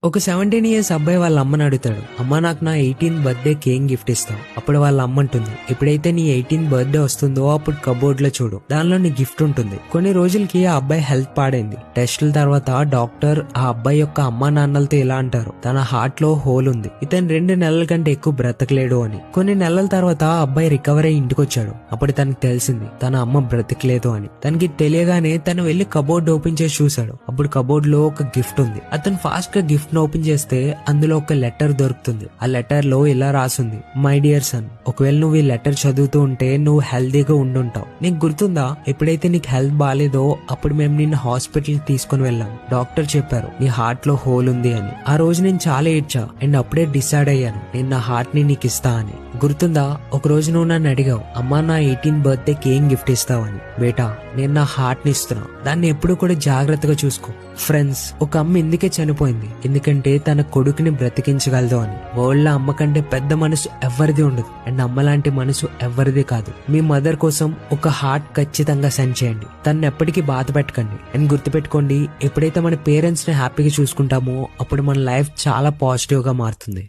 ఒక 17 ఇయర్స్ అబ్బాయి వాళ్ళ అమ్మని అడుగుతాడు, అమ్మ నాకు నా 18th బర్త్డేకి ఏం గిఫ్ట్ ఇస్తావు? అప్పుడు వాళ్ళ అమ్మ అంటుంది, ఎప్పుడైతే నీ 18th బర్త్డే వస్తుందో అప్పుడు కబోర్డ్ లో చూడు, దానిలో నీ గిఫ్ట్ ఉంటుంది. కొన్ని రోజులకి ఆ అబ్బాయి హెల్త్ పాడైంది. టెస్టుల తర్వాత డాక్టర్ ఆ అబ్బాయి యొక్క అమ్మా నాన్నలతో ఇలా అంటారు, తన హార్ట్ లో హోల్ ఉంది, ఇతను 2 నెలల కంటే ఎక్కువ బ్రతకలేడు అని. కొన్ని నెలల తర్వాత ఆ అబ్బాయి రికవర్ అయ్యి ఇంటికి వచ్చాడు. అప్పుడు తనకు తెలిసింది తన అమ్మ బ్రతకలేదు అని. తనకి తెలియగానే తను వెళ్లి కబోర్డ్ ఓపెన్ చేసి చూశాడు. అప్పుడు కబోర్డ్ లో ఒక గిఫ్ట్ ఉంది. అతను ఫాస్ట్ గా గిఫ్ట్ ఓపెన్ చేస్తే అందులో ఒక లెటర్ దొరుకుతుంది. ఆ లెటర్ లో ఇలా రాసుంది, మై డియర్ సన్, ఒకవేళ నువ్వు ఈ లెటర్ చదువుతూ ఉంటే నువ్వు హెల్దీగా ఉండుంటావు. నీకు గుర్తుందా, ఎప్పుడైతే నీకు హెల్త్ బాగాలేదో అప్పుడు మేము నిన్ను హాస్పిటల్ తీసుకుని వెళ్ళాం. డాక్టర్ చెప్పారు నీ హార్ట్ లో హోల్ ఉంది అని. ఆ రోజు నేను చాలా ఏడ్చా అండ్ అప్పుడే డిసైడ్ అయ్యాను నేను నా హార్ట్ ని నీకు ఇస్తా అని. గుర్తుందా, ఒక రోజు నువ్వు నన్ను అడిగావు, అమ్మా నా 18th బర్త్డేకి ఏం గిఫ్ట్ ఇస్తావని. బేటా, నేను నా హార్ట్ ని ఇస్తున్నా, దాన్ని ఎప్పుడు కూడా జాగ్రత్తగా చూసుకో. ఫ్రెండ్స్, ఒక అమ్మ ఇందుకే చనిపోయింది, ఎందుకంటే తన కొడుకుని బ్రతికించగలదు అని. వరల్డ్ లో అమ్మ కంటే పెద్ద మనసు ఎవరిది ఉండదు అండ్ అమ్మ లాంటి మనసు ఎవరిది కాదు. మీ మదర్ కోసం ఒక హార్ట్ ఖచ్చితంగా సెండ్ చేయండి. తను ఎప్పటికీ బాధ పెట్టకండి. అండ్ గుర్తుపెట్టుకోండి, ఎప్పుడైతే మన పేరెంట్స్ ని హ్యాపీగా చూసుకుంటామో అప్పుడు మన లైఫ్ చాలా పాజిటివ్ గా మారుతుంది.